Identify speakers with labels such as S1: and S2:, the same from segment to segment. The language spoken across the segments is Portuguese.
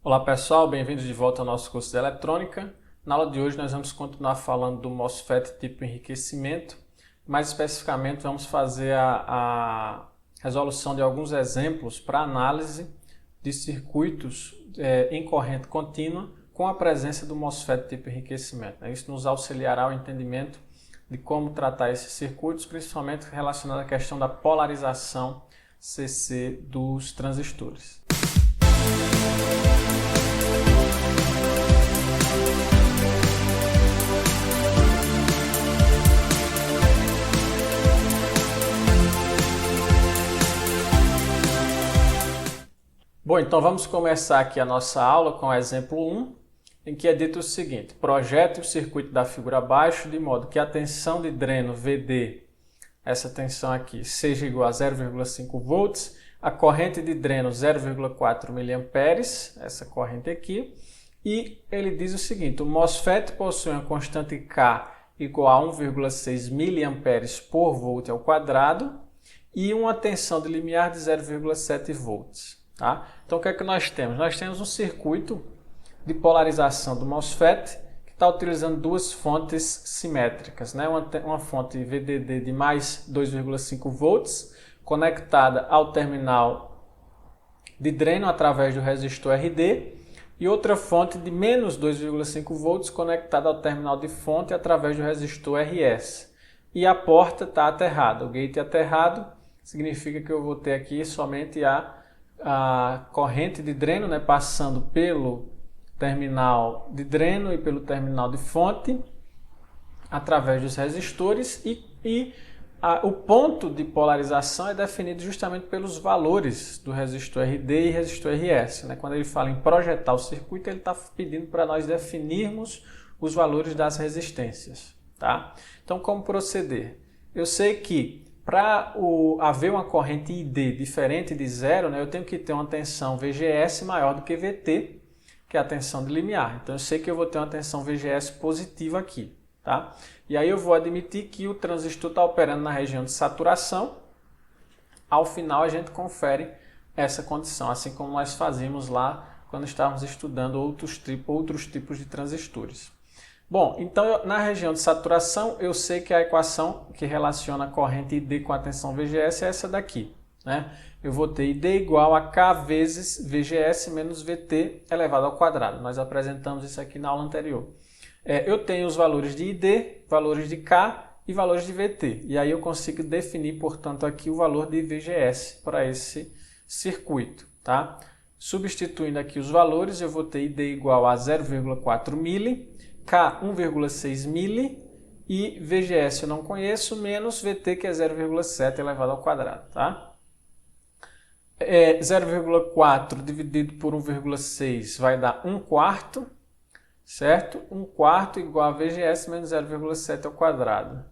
S1: Olá pessoal, bem-vindos de volta ao nosso curso de eletrônica. Na aula de hoje nós vamos continuar falando do MOSFET tipo enriquecimento. Mais especificamente vamos fazer a resolução de alguns exemplos para análise de circuitos em corrente contínua com a presença do MOSFET tipo enriquecimento. Isso nos auxiliará ao entendimento de como tratar esses circuitos, principalmente relacionado à questão da polarização CC dos transistores. Bom, então vamos começar aqui a nossa aula com o exemplo 1, em que é dito o seguinte: projete o circuito da figura abaixo de modo que a tensão de dreno VD, essa tensão aqui, seja igual a 0,5 volts, a corrente de dreno 0,4 mA, essa corrente aqui, e ele diz o seguinte: o MOSFET possui uma constante K igual a 1,6 mA por volt ao quadrado e uma tensão de limiar de 0,7 volts. Tá? Então o que é que nós temos? Nós temos um circuito de polarização do MOSFET que está utilizando duas fontes simétricas, né? Uma fonte VDD de mais 2,5 volts conectada ao terminal de dreno através do resistor RD e outra fonte de menos 2,5 volts conectada ao terminal de fonte através do resistor RS. E a porta está aterrada, o gate aterrado significa que eu vou ter aqui somente a corrente de dreno, né, passando pelo terminal de dreno e pelo terminal de fonte através dos resistores o ponto de polarização é definido justamente pelos valores do resistor RD e resistor RS. Né? Quando ele fala em projetar o circuito, ele está pedindo para nós definirmos os valores das resistências. Tá? Então, como proceder? Eu sei que para haver uma corrente ID diferente de zero, né, eu tenho que ter uma tensão VGS maior do que VT, que é a tensão de limiar. Então eu sei que eu vou ter uma tensão VGS positiva aqui. Tá? E aí eu vou admitir que o transistor está operando na região de saturação. Ao final a gente confere essa condição, assim como nós fazíamos lá quando estávamos estudando outros tipos de transistores. Bom, então na região de saturação eu sei que a equação que relaciona a corrente ID com a tensão VGS é essa daqui. Né? Eu vou ter ID igual a K vezes VGS menos VT elevado ao quadrado. Nós apresentamos isso aqui na aula anterior. Eu tenho os valores de ID, valores de K e valores de VT. E aí eu consigo definir, portanto, aqui o valor de VGS para esse circuito. Tá? Substituindo aqui os valores, eu vou ter ID igual a 0,4 mili, K 1,6 mili e VGS eu não conheço, menos VT que é 0,7 elevado ao quadrado. Tá? 0,4 dividido por 1,6 vai dar 1 quarto, certo? 1 quarto igual a VGS menos 0,7 ao quadrado.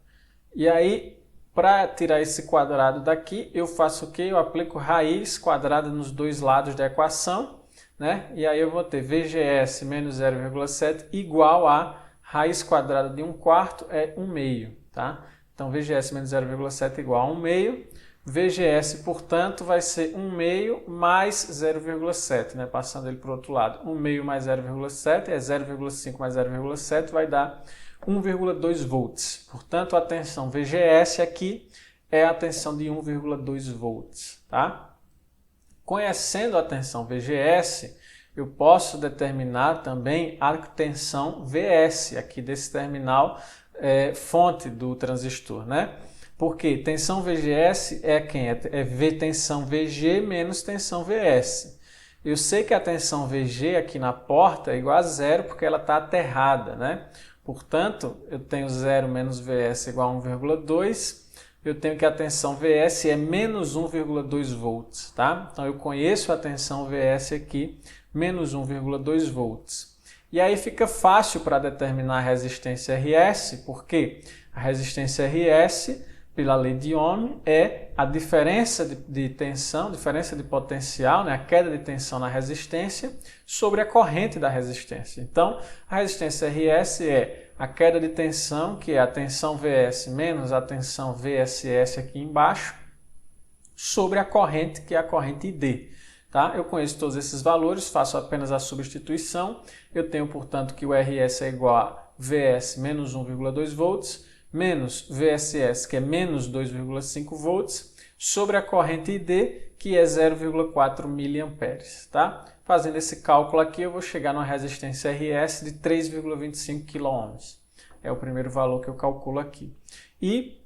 S1: E aí, para tirar esse quadrado daqui, eu faço o quê? Eu aplico raiz quadrada nos dois lados da equação. Né? E aí eu vou ter VGS menos 0,7 igual a raiz quadrada de 1 quarto é 1 meio. Tá? Então VGS menos 0,7 igual a 1 meio. VGS, portanto, vai ser 1 meio mais 0,7. Né? Passando ele para o outro lado. 1 meio mais 0,7 é 0,5 mais 0,7 vai dar 1,2 volts. Portanto, a tensão VGS aqui é a tensão de 1,2 volts. Tá? Conhecendo a tensão VGS, eu posso determinar também a tensão VS, aqui desse terminal fonte do transistor, né? Porque tensão VGS é quem? É tensão VG menos tensão VS. Eu sei que a tensão VG aqui na porta é igual a zero porque ela está aterrada, né? Portanto, eu tenho 0 menos VS igual a 1,2. Eu tenho que a tensão VS é menos 1,2 volts, tá? Então eu conheço a tensão VS aqui, menos 1,2 volts. E aí fica fácil para determinar a resistência RS, porque a resistência RS, pela lei de Ohm, é a diferença de tensão, diferença de potencial, né? A queda de tensão na resistência sobre a corrente da resistência. Então, a resistência RS é a queda de tensão, que é a tensão VS menos a tensão VSS aqui embaixo, sobre a corrente, que é a corrente ID. Tá? Eu conheço todos esses valores, faço apenas a substituição. Eu tenho, portanto, que o RS é igual a VS menos 1,2 volts, menos VSS, que é menos 2,5 volts, sobre a corrente ID, que é 0,4 mA. Tá? Fazendo esse cálculo aqui, eu vou chegar numa resistência RS de 3,25 kΩ. É o primeiro valor que eu calculo aqui. E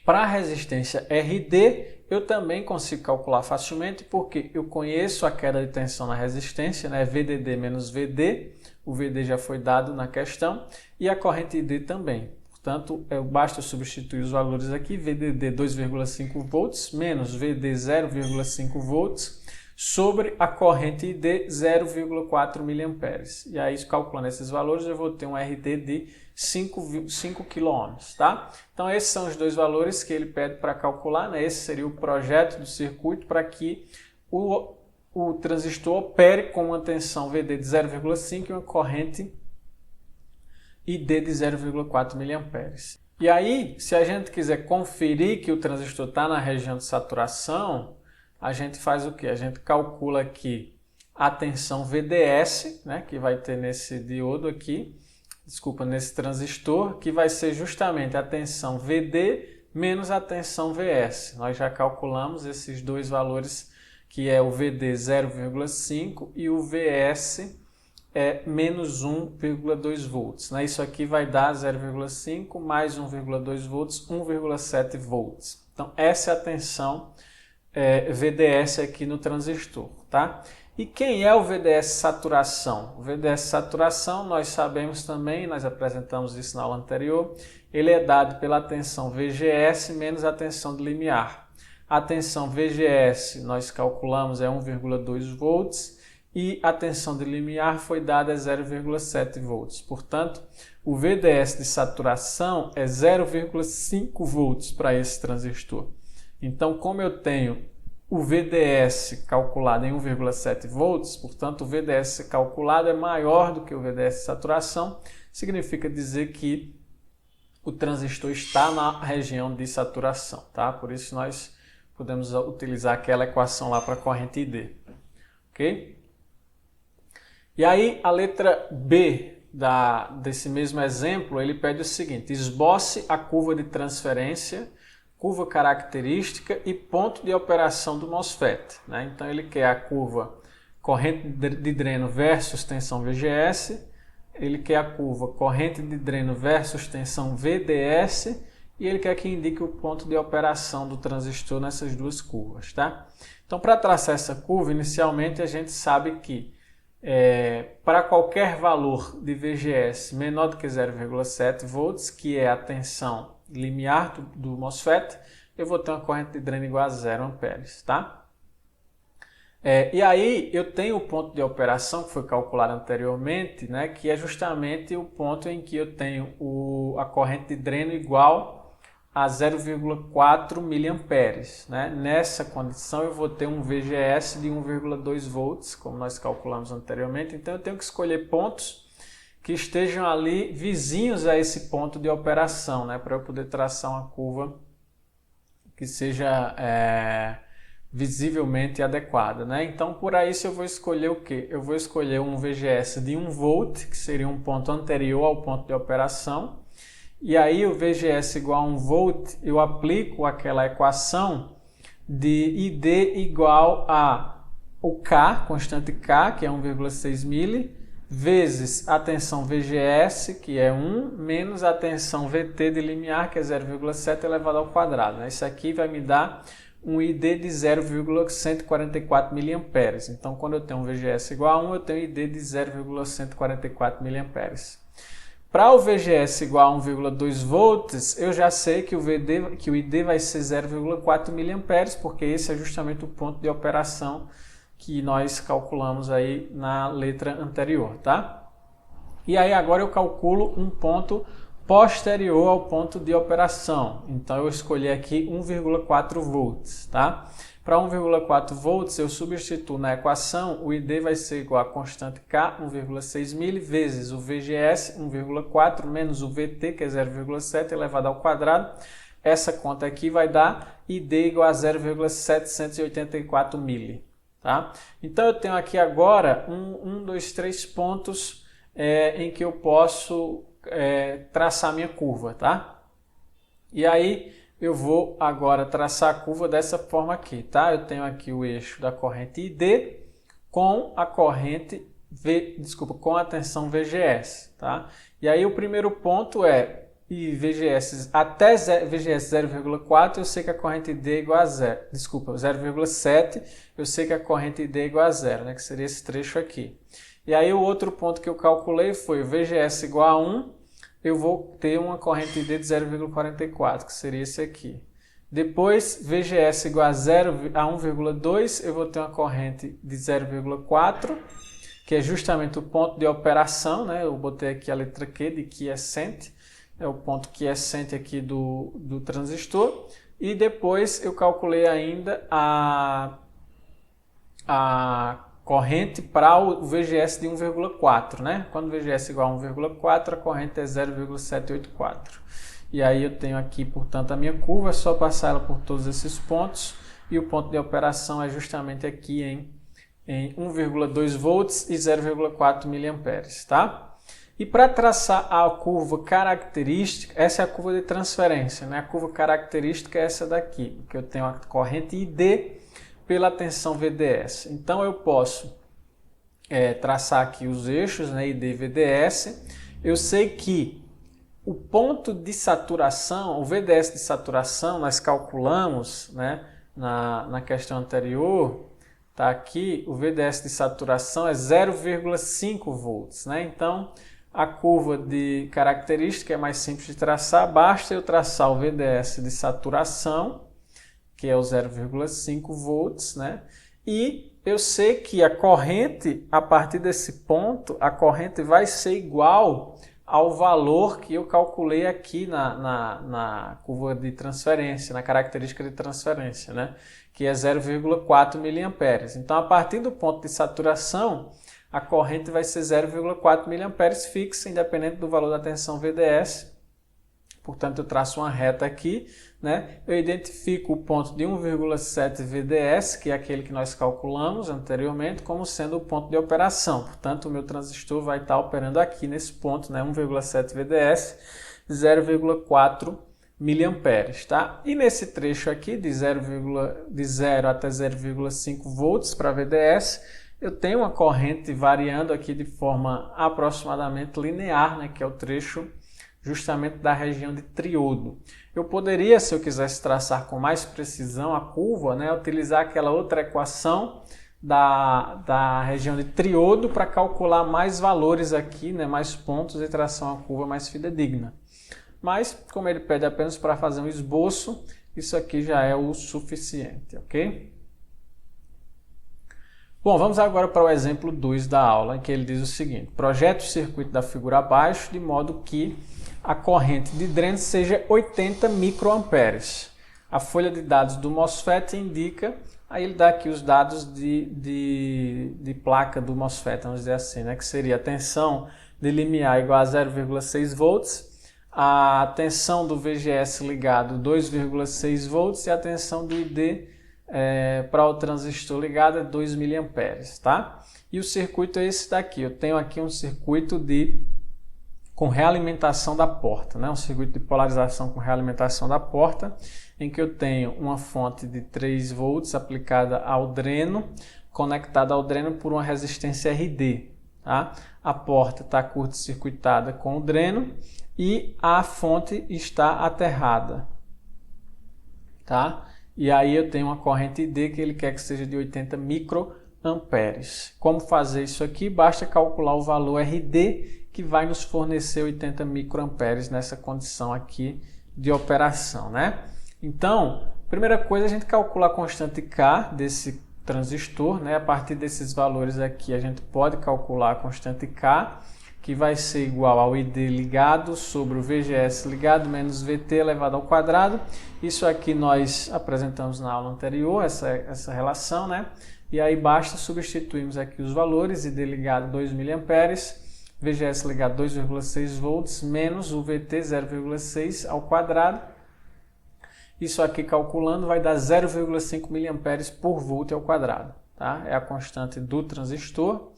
S1: para a resistência RD, eu também consigo calcular facilmente, porque eu conheço a queda de tensão na resistência, né? VDD menos VD, o VD já foi dado na questão, e a corrente ID também. Portanto, basta substituir os valores aqui, VDD 2,5 volts menos VD 0,5 volts, sobre a corrente ID 0,4 mA. E aí, calculando esses valores, eu vou ter um RD de 5 kΩ, tá? Então, esses são os dois valores que ele pede para calcular, né? Esse seria o projeto do circuito para que o transistor opere com uma tensão VD de 0,5 e uma corrente ID de 0,4 mA. E aí, se a gente quiser conferir que o transistor está na região de saturação, a gente faz o quê? A gente calcula aqui a tensão VDS, né, que vai ter nesse diodo aqui, nesse transistor, que vai ser justamente a tensão VD menos a tensão VS. Nós já calculamos esses dois valores, que é o VD 0,5 e o VS menos 1,2 volts. Né? Isso aqui vai dar 0,5 mais 1,2 volts, 1,7 volts. Então, essa é a tensão VDS aqui no transistor, tá? E quem é o VDS saturação? O VDS saturação, nós sabemos também, nós apresentamos isso na aula anterior, ele é dado pela tensão VGS menos a tensão de limiar. A tensão VGS, nós calculamos, é 1,2 volts e a tensão de limiar foi dada a 0,7 volts. Portanto, o VDS de saturação é 0,5 volts para esse transistor. Então, como eu tenho o VDS calculado em 1,7 volts, portanto, o VDS calculado é maior do que o VDS de saturação, significa dizer que o transistor está na região de saturação, tá? Por isso, nós podemos utilizar aquela equação lá para a corrente ID, ok? E aí, a letra B desse mesmo exemplo, ele pede o seguinte: esboce a curva de transferência, curva característica e ponto de operação do MOSFET. Né? Então, ele quer a curva corrente de dreno versus tensão VGS, ele quer a curva corrente de dreno versus tensão VDS e ele quer que indique o ponto de operação do transistor nessas duas curvas. Tá? Então, para traçar essa curva, inicialmente a gente sabe que para qualquer valor de VGS menor do que 0,7 volts, que é a tensão limiar do MOSFET, eu vou ter uma corrente de dreno igual a 0 amperes, tá? E aí eu tenho o ponto de operação que foi calculado anteriormente, né, que é justamente o ponto em que eu tenho a corrente de dreno igual a 0,4 mA. Né? Nessa condição eu vou ter um VGS de 1,2 volts, como nós calculamos anteriormente, então eu tenho que escolher pontos que estejam ali vizinhos a esse ponto de operação, né, para eu poder traçar uma curva que seja visivelmente adequada. Né? Então, por aí, se eu vou escolher o quê? Eu vou escolher um VGS de 1 volt, que seria um ponto anterior ao ponto de operação, e aí o VGS igual a 1 volt, eu aplico aquela equação de ID igual a o K, constante K, que é 1,6 mili, vezes a tensão VGS, que é 1, menos a tensão VT de limiar, que é 0,7 elevado ao quadrado. Né? Isso aqui vai me dar um ID de 0,144 mA. Então, quando eu tenho um VGS igual a 1, eu tenho ID de 0,144 mA. Para o VGS igual a 1,2 volts, eu já sei que o ID vai ser 0,4 mA, porque esse é justamente o ponto de operação que nós calculamos aí na letra anterior, tá? E aí agora eu calculo um ponto posterior ao ponto de operação. Então eu escolhi aqui 1,4 volts, tá? Para 1,4 volts eu substituo na equação, o ID vai ser igual a constante K, 1,6 mili, vezes o VGS, 1,4, menos o VT, que é 0,7 elevado ao quadrado. Essa conta aqui vai dar ID igual a 0,784 mili. Tá? Então eu tenho aqui agora dois, três pontos em que eu posso traçar minha curva. Tá? E aí eu vou agora traçar a curva dessa forma aqui. Tá? Eu tenho aqui o eixo da corrente ID com a corrente com a tensão VGS. Tá? E aí o primeiro ponto é VGS até VGS 0,4, eu sei que a corrente ID é igual a 0. Desculpa, 0,7, eu sei que a corrente ID é igual a 0, né, que seria esse trecho aqui. E aí o outro ponto que eu calculei foi o VGS igual a 1, eu vou ter uma corrente ID de 0,44, que seria esse aqui. Depois, VGS igual a 1,2, eu vou ter uma corrente de 0,4, que é justamente o ponto de operação, né? Eu botei aqui a letra Q de quiescente, é o ponto quiescente aqui do transistor. E depois eu calculei ainda a corrente para o VGS de 1,4, né? Quando o VGS é igual a 1,4, a corrente é 0,784. E aí eu tenho aqui, portanto, a minha curva, é só passar ela por todos esses pontos. E o ponto de operação é justamente aqui em 1,2 volts e 0,4 miliamperes, tá? E para traçar a curva característica, essa é a curva de transferência, né? A curva característica é essa daqui, que eu tenho a corrente ID pela tensão VDS. Então eu posso traçar aqui os eixos, né, ID e VDS. Eu sei que o ponto de saturação, o VDS de saturação, nós calculamos, né, na questão anterior. Tá aqui, o VDS de saturação é 0,5 volts, né? Então, a curva de característica é mais simples de traçar, basta eu traçar o VDS de saturação, que é o 0,5 volts, né? E eu sei que a corrente, a partir desse ponto, a corrente vai ser igual ao valor que eu calculei aqui na curva de transferência, na característica de transferência, né? Que é 0,4 miliamperes. Então, a partir do ponto de saturação, a corrente vai ser 0,4 miliamperes fixa, independente do valor da tensão VDS. Portanto, eu traço uma reta aqui, né? Eu identifico o ponto de 1,7 VDS, que é aquele que nós calculamos anteriormente, como sendo o ponto de operação. Portanto, o meu transistor vai estar operando aqui nesse ponto, né? 1,7 VDS, 0,4 miliamperes, tá? E nesse trecho aqui de 0 até 0,5 volts para VDS, eu tenho uma corrente variando aqui de forma aproximadamente linear, né? Que é o trecho justamente da região de triodo. Eu poderia, se eu quisesse traçar com mais precisão a curva, né, utilizar aquela outra equação da região de triodo para calcular mais valores aqui, né, mais pontos e traçar uma curva mais fidedigna. Mas, como ele pede apenas para fazer um esboço, isso aqui já é o suficiente, ok? Bom, vamos agora para o exemplo 2 da aula, em que ele diz o seguinte: projete o circuito da figura abaixo de modo que a corrente de dreno seja 80 microamperes. A folha de dados do MOSFET indica, aí ele dá aqui os dados de placa do MOSFET, vamos dizer assim, né, que seria a tensão de limiar igual a 0,6 volts, a tensão do VGS ligado 2,6 volts e a tensão do ID para o transistor ligado é 2 miliamperes, tá? E o circuito é esse daqui. Eu tenho aqui um circuito com realimentação da porta, né? Um circuito de polarização com realimentação da porta, em que eu tenho uma fonte de 3 volts aplicada ao dreno, conectada ao dreno por uma resistência RD. Tá? A porta está curto-circuitada com o dreno e a fonte está aterrada. Tá? E aí eu tenho uma corrente ID que ele quer que seja de 80 microamperes. Como fazer isso aqui? Basta calcular o valor RD, que vai nos fornecer 80 microamperes nessa condição aqui de operação, né? Então, primeira coisa, a gente calcula a constante K desse transistor, né? A partir desses valores aqui, a gente pode calcular a constante K, que vai ser igual ao ID ligado sobre o VGS ligado menos VT elevado ao quadrado. Isso aqui nós apresentamos na aula anterior, essa relação, né? E aí basta substituirmos aqui os valores, ID ligado 2 miliamperes, VGS ligado 2,6 volts menos o VT 0,6 ao quadrado. Isso aqui calculando vai dar 0,5 miliamperes por volt ao quadrado. tá? É a constante do transistor.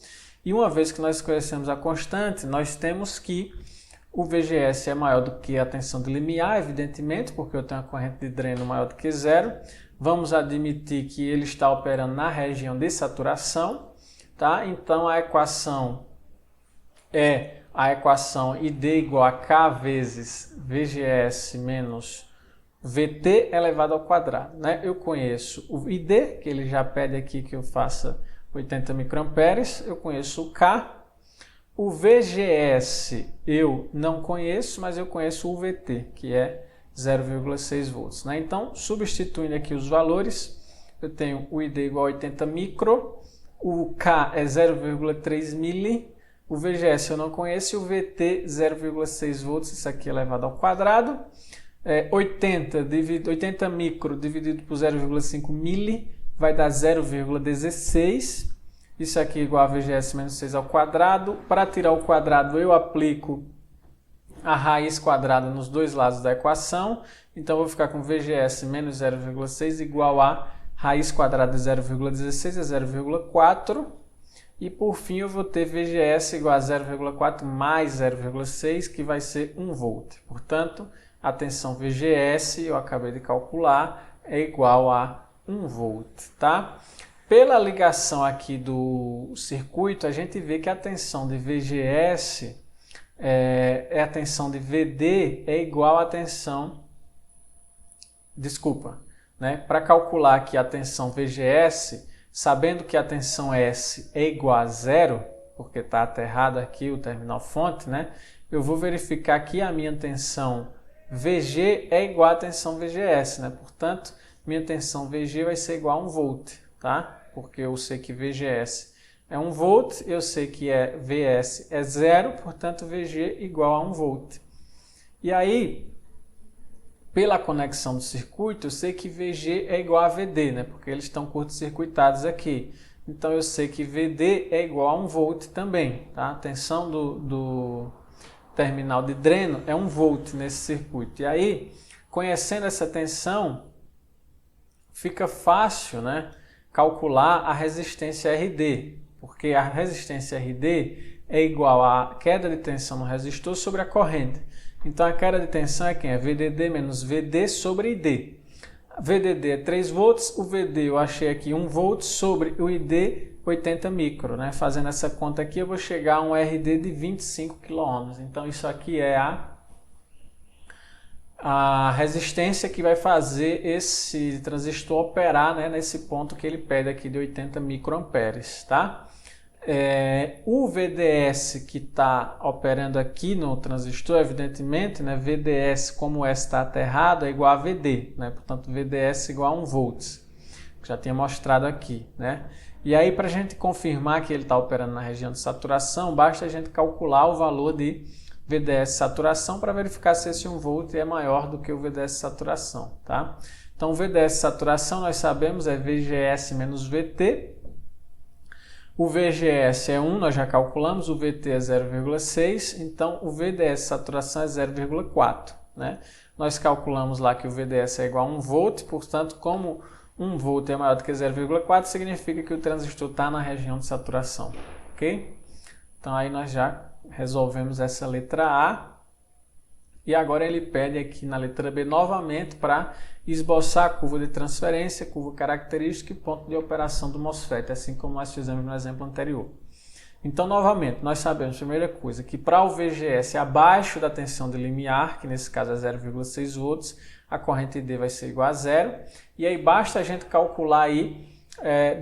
S1: E uma vez que nós conhecemos a constante, nós temos que o VGS é maior do que a tensão de limiar, evidentemente, porque eu tenho uma corrente de dreno maior do que zero. Vamos admitir que ele está operando na região de saturação, tá? Então a equação é a equação ID igual a K vezes VGS menos VT elevado ao quadrado, né? Eu conheço o ID, que ele já pede aqui que eu faça 80 microamperes, eu conheço o K. O VGS eu não conheço, mas eu conheço o VT, que é 0,6 volts, né? Então, substituindo aqui os valores, eu tenho o ID igual a 80 micro, o K é 0,3 mili, o VGS eu não conheço e o VT 0,6 volts, isso aqui é elevado ao quadrado. 80 micro dividido por 0,5 mili vai dar 0,16. Isso aqui é igual a VGS menos 6 ao quadrado. Para tirar o quadrado, eu aplico a raiz quadrada nos dois lados da equação. Então, eu vou ficar com VGS menos 0,6 igual a raiz quadrada de 0,16 é 0,4. E, por fim, eu vou ter VGS igual a 0,4 mais 0,6, que vai ser 1 volt. Portanto, a tensão VGS, eu acabei de calcular, é igual a 1 volt, tá? Pela ligação aqui do circuito, a gente vê que a tensão de VGS a tensão de VD é igual à tensão... Desculpa, né? Para calcular aqui a tensão VGS, sabendo que a tensão S é igual a zero, porque está aterrado aqui o terminal fonte, né? Eu vou verificar que a minha tensão VG é igual à tensão VGS, né? Portanto, minha tensão VG vai ser igual a 1 volt, tá? Porque eu sei que VGS é 1 volt, eu sei que VS é 0, portanto VG igual a 1 volt. E aí, pela conexão do circuito, eu sei que VG é igual a VD, né? Porque eles estão curto-circuitados aqui. Então eu sei que VD é igual a 1 volt também, tá? A tensão do terminal de dreno é 1 volt nesse circuito. E aí, conhecendo essa tensão, fica fácil, né, calcular a resistência RD, porque a resistência RD é igual à queda de tensão no resistor sobre a corrente. Então a queda de tensão é quem? É VDD menos VD sobre ID. VDD é 3 volts, o VD eu achei aqui 1 volt sobre o ID 80 micro, né? Fazendo essa conta aqui eu vou chegar a um RD de 25 kΩ. Então isso aqui é a resistência que vai fazer esse transistor operar, né, nesse ponto que ele pede aqui de 80 microamperes, tá? O VDS que está operando aqui no transistor, evidentemente, né, VDS, como S está aterrado, é igual a VD, né? Portanto, VDS igual a 1 volts, que já tinha mostrado aqui, né? E aí, para a gente confirmar que ele está operando na região de saturação, basta a gente calcular o valor de VDS saturação para verificar se esse 1 volt é maior do que o VDS saturação, tá? Então, o VDS saturação, nós sabemos, é VGS menos VT. O VGS é 1, nós já calculamos, o VT é 0,6, então o VDS saturação é 0,4, né? Nós calculamos lá que o VDS é igual a 1 volt, portanto, como 1 volt é maior do que 0,4, significa que o transistor está na região de saturação, ok? Então, aí nós já resolvemos essa letra A. E agora ele pede aqui na letra B novamente para esboçar a curva de transferência, curva característica e ponto de operação do MOSFET, assim como nós fizemos no exemplo anterior. Então, novamente, nós sabemos, primeira coisa, que para o VGS abaixo da tensão de limiar, que nesse caso é 0,6 volts, a corrente D vai ser igual a zero. E aí basta a gente calcular aí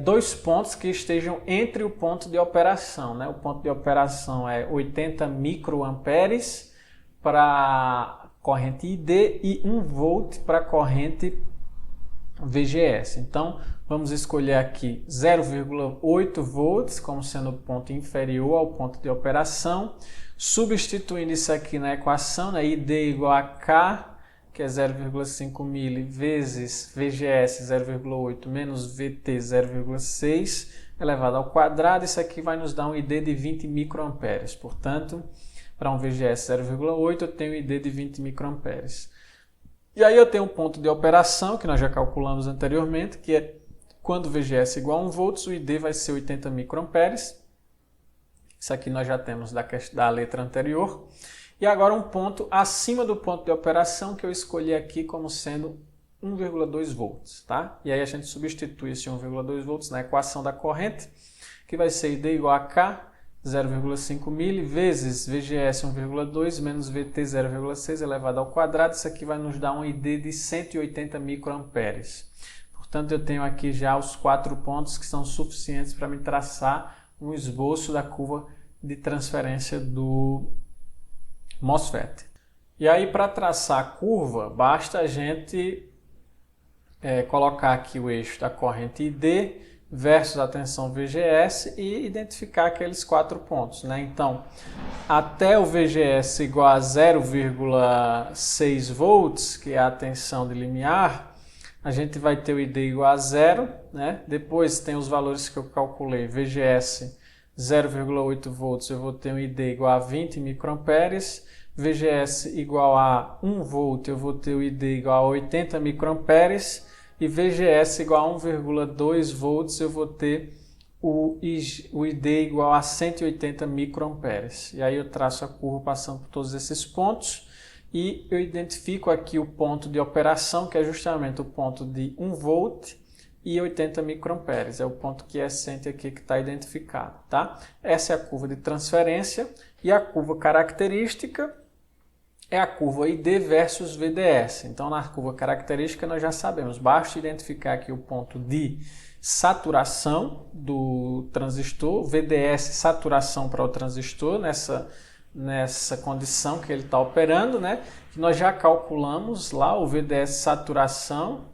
S1: dois pontos que estejam entre o ponto de operação, né? O ponto de operação é 80 microamperes para corrente ID e 1 volt para corrente VGS. Então, vamos escolher aqui 0,8 volts como sendo o ponto inferior ao ponto de operação. Substituindo isso aqui na equação, né? ID igual a K, que é 0,5 mili, vezes VGS 0,8 menos VT 0,6 elevado ao quadrado. Isso aqui vai nos dar um ID de 20 microamperes. Portanto, para um VGS 0,8 eu tenho um ID de 20 microamperes. E aí eu tenho um ponto de operação, que nós já calculamos anteriormente, que é Quando VGS é igual a 1 volts, o ID vai ser 80 microamperes. Isso aqui nós já temos da letra anterior. E agora um ponto acima do ponto de operação que eu escolhi aqui como sendo 1,2 volts, tá? E aí a gente substitui esse 1,2 volts na equação da corrente, que vai ser ID igual a K, 0,5 mili, vezes VGS 1,2 menos VT 0,6 elevado ao quadrado. Isso aqui vai nos dar um ID de 180 microamperes. Portanto, eu tenho aqui já os 4 pontos que são suficientes para me traçar um esboço da curva de transferência do MOSFET. E aí, para traçar a curva, basta a gente colocar aqui o eixo da corrente ID versus a tensão VGS e identificar aqueles 4 pontos, né? Então, até o VGS igual a 0,6 volts, que é a tensão de limiar, a gente vai ter o ID igual a 0, né? Depois tem os valores que eu calculei, VGS 0,8 volts, eu vou ter um ID igual a 20 microamperes, VGS igual a 1 volt, eu vou ter o ID igual a 80 microamperes, e VGS igual a 1,2 volts, eu vou ter o ID igual a 180 microamperes. E aí eu traço a curva passando por todos esses pontos e eu identifico aqui o ponto de operação, que é justamente o ponto de 1 volt e 80 microamperes. É o ponto quiescente aqui que está identificado, tá? Essa é a curva de transferência e a curva característica é a curva ID versus VDS. Então, na curva característica, nós já sabemos, basta identificar aqui o ponto de saturação do transistor, VDS saturação para o transistor, nessa condição que ele está operando, né? Que nós já calculamos lá o VDS saturação,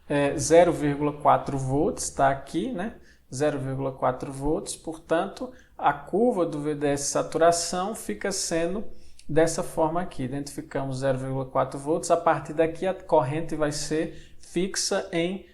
S1: 0,4 volts, está aqui, né? 0,4 volts, portanto, a curva do VDS saturação fica sendo dessa forma aqui. Identificamos 0,4 volts, a partir daqui a corrente vai ser fixa em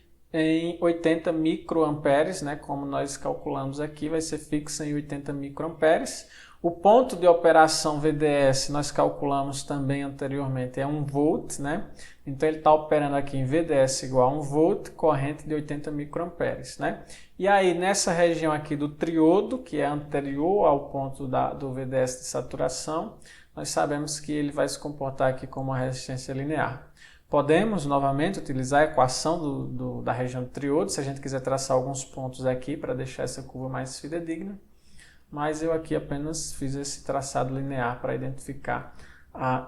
S1: 80 microamperes, né? Como nós calculamos aqui, vai ser fixa em 80 microamperes. O ponto de operação VDS nós calculamos também anteriormente, é 1 volt, né? Então ele está operando aqui em VDS igual a 1 volt, corrente de 80 microamperes, né? E aí nessa região aqui do triodo, que é anterior ao ponto do VDS de saturação, nós sabemos que ele vai se comportar aqui como uma resistência linear. Podemos novamente utilizar a equação da região do triodo, se a gente quiser traçar alguns pontos aqui para deixar essa curva mais fidedigna. Mas eu aqui apenas fiz esse traçado linear para identificar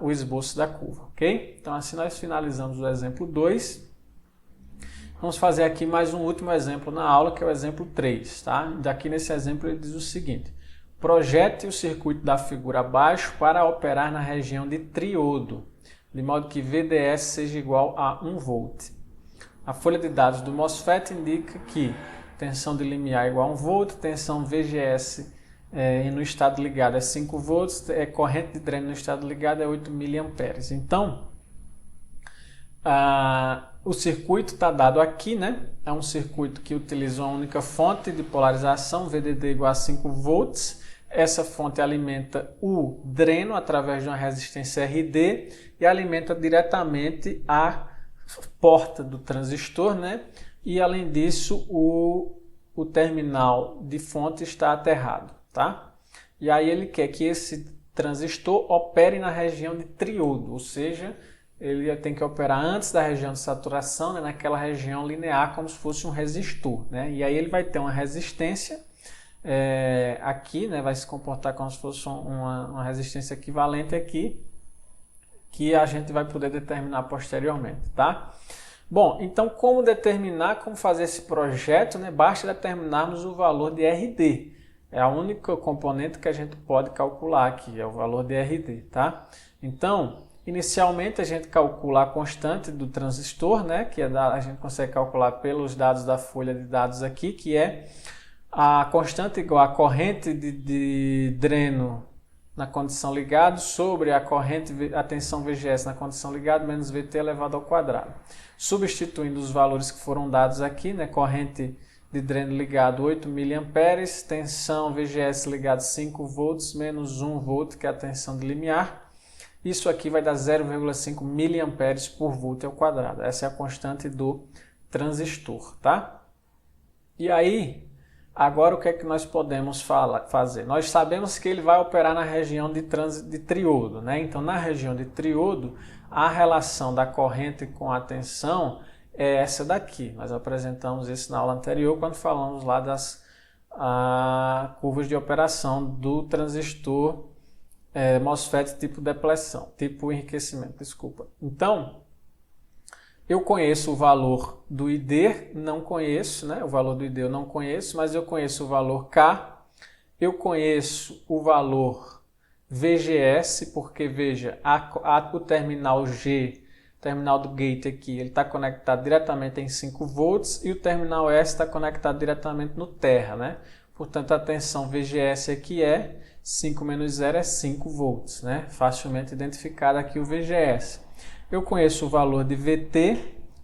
S1: o esboço da curva, ok? Então assim nós finalizamos o exemplo 2. Vamos fazer aqui mais um último exemplo na aula, que é o exemplo 3, tá? Daqui nesse exemplo ele diz o seguinte: projete o circuito da figura abaixo para operar na região de triodo, de modo que VDS seja igual a 1 volt. A folha de dados do MOSFET indica que tensão de limiar é igual a 1 volt, tensão VGS no estado ligado é 5 volts, corrente de dreno no estado ligado é 8 miliamperes. Então, o circuito está dado aqui, né? É um circuito que utiliza uma única fonte de polarização, VDD igual a 5 volts. Essa fonte alimenta o dreno através de uma resistência RD e alimenta diretamente a porta do transistor, né? E além disso, o terminal de fonte está aterrado, tá? E aí ele quer que esse transistor opere na região de triodo, ou seja, ele tem que operar antes da região de saturação, né, naquela região linear, como se fosse um resistor, né? E aí ele vai ter uma resistência aqui, né, vai se comportar como se fosse uma resistência equivalente aqui, que a gente vai poder determinar posteriormente, tá? Bom, então como fazer esse projeto, né? Basta determinarmos o valor de RD. É a única componente que a gente pode calcular aqui, é o valor de RD, tá? Então, inicialmente a gente calcula a constante do transistor, né? Que a gente consegue calcular pelos dados da folha de dados aqui, que é a constante igual a corrente de dreno na condição ligado sobre a tensão VGS na condição ligado menos VT elevado ao quadrado. Substituindo os valores que foram dados aqui, né? Corrente de dreno ligado 8 miliamperes, tensão VGS ligado 5 volts menos 1 volt, que é a tensão de limiar. Isso aqui vai dar 0,5 miliamperes por volt ao quadrado. Essa é a constante do transistor, tá? E aí, agora o que é que nós podemos fazer? Nós sabemos que ele vai operar na região de triodo, né? Então, na região de triodo, a relação da corrente com a tensão é essa daqui. Nós apresentamos isso na aula anterior, quando falamos lá das curvas de operação do transistor MOSFET tipo depleção, tipo enriquecimento, desculpa. Então, eu conheço o valor do ID, não conheço, né? O valor do ID eu não conheço, mas eu conheço o valor K, eu conheço o valor VGS, porque veja, o terminal G, terminal do gate aqui, ele está conectado diretamente em 5 volts e o terminal S está conectado diretamente no terra, né? Portanto, a tensão VGS aqui é 5 menos 0 é 5 volts, né? Facilmente identificado aqui o VGS. Eu conheço o valor de VT,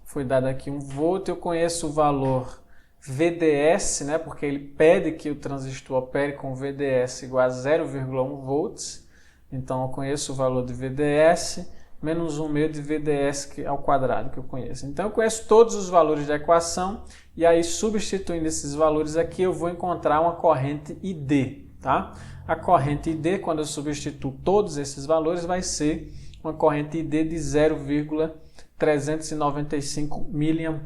S1: foi dado aqui 1 volt, eu conheço o valor VDS, né, porque ele pede que o transistor opere com VDS igual a 0,1 volts, então eu conheço o valor de VDS, menos 1 meio de VDS ao quadrado que eu conheço. Então eu conheço todos os valores da equação, e aí substituindo esses valores aqui eu vou encontrar uma corrente ID, tá? A corrente ID, quando eu substituo todos esses valores, vai ser uma corrente ID de 0,395 mA.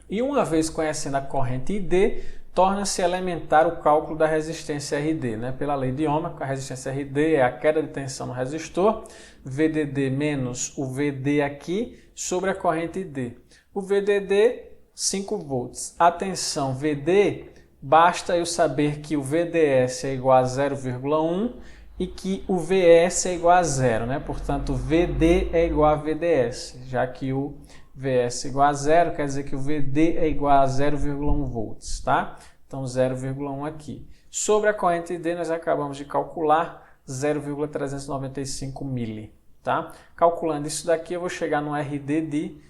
S1: E uma vez conhecendo a corrente ID, torna-se elementar o cálculo da resistência RD, né? Pela lei de Ohm, a resistência RD é a queda de tensão no resistor, VDD menos o VD aqui, sobre a corrente ID. O VDD, 5 volts. A tensão VD, basta eu saber que o VDS é igual a 0,1 e que o VS é igual a 0, né? Portanto, VD é igual a VDS, já que o VS é igual a 0, quer dizer que o VD é igual a 0,1 volts, tá? Então, 0,1 aqui. Sobre a corrente ID, nós acabamos de calcular 0,395 mili, tá? Calculando isso daqui, eu vou chegar no RD de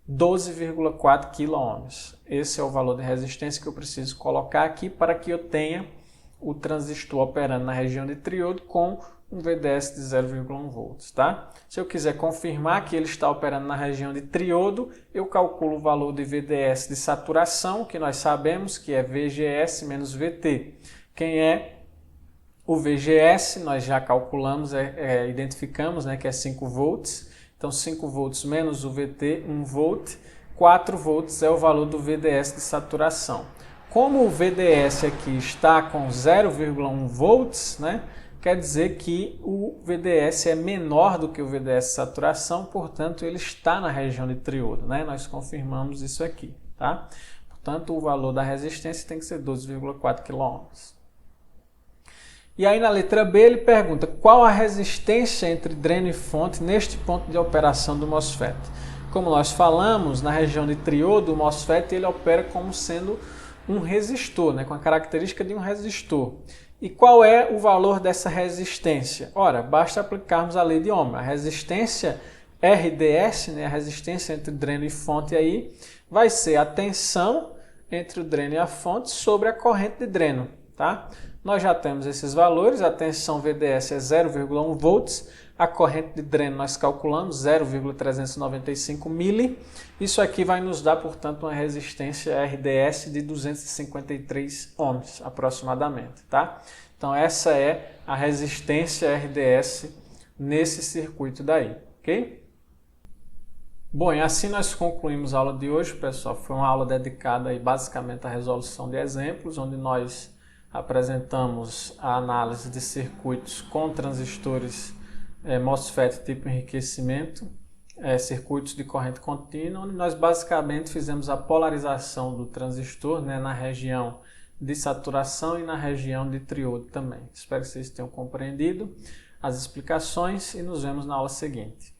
S1: 12,4 kΩ. Esse é o valor de resistência que eu preciso colocar aqui para que eu tenha o transistor operando na região de triodo com um VDS de 0,1 volts, tá? Se eu quiser confirmar que ele está operando na região de triodo, eu calculo o valor de VDS de saturação, que nós sabemos que é VGS menos VT. Quem é o VGS? Nós já calculamos, identificamos, né, que é 5 volts. Então, 5 volts menos o VT, 1 volt. 4 volts é o valor do VDS de saturação. Como o VDS aqui está com 0,1 volts, né, quer dizer que o VDS é menor do que o VDS de saturação, portanto, ele está na região de triodo, né? Nós confirmamos isso aqui, tá? Portanto, o valor da resistência tem que ser 12,4 kΩ. E aí na letra B ele pergunta qual a resistência entre dreno e fonte neste ponto de operação do MOSFET. Como nós falamos, na região de triodo, o MOSFET ele opera como sendo um resistor, né, com a característica de um resistor. E qual é o valor dessa resistência? Ora, basta aplicarmos a lei de Ohm. A resistência RDS, né, a resistência entre dreno e fonte aí, vai ser a tensão entre o dreno e a fonte sobre a corrente de dreno, tá? Nós já temos esses valores, a tensão VDS é 0,1 volts, a corrente de dreno nós calculamos 0,395 mili. Isso aqui vai nos dar, portanto, uma resistência RDS de 253 ohms aproximadamente, tá? Então essa é a resistência RDS nesse circuito daí, ok? Bom, e assim nós concluímos a aula de hoje, pessoal. Foi uma aula dedicada aí basicamente à resolução de exemplos, onde nós apresentamos a análise de circuitos com transistores MOSFET tipo enriquecimento, circuitos de corrente contínua, onde nós basicamente fizemos a polarização do transistor, né, na região de saturação e na região de triodo também. Espero que vocês tenham compreendido as explicações e nos vemos na aula seguinte.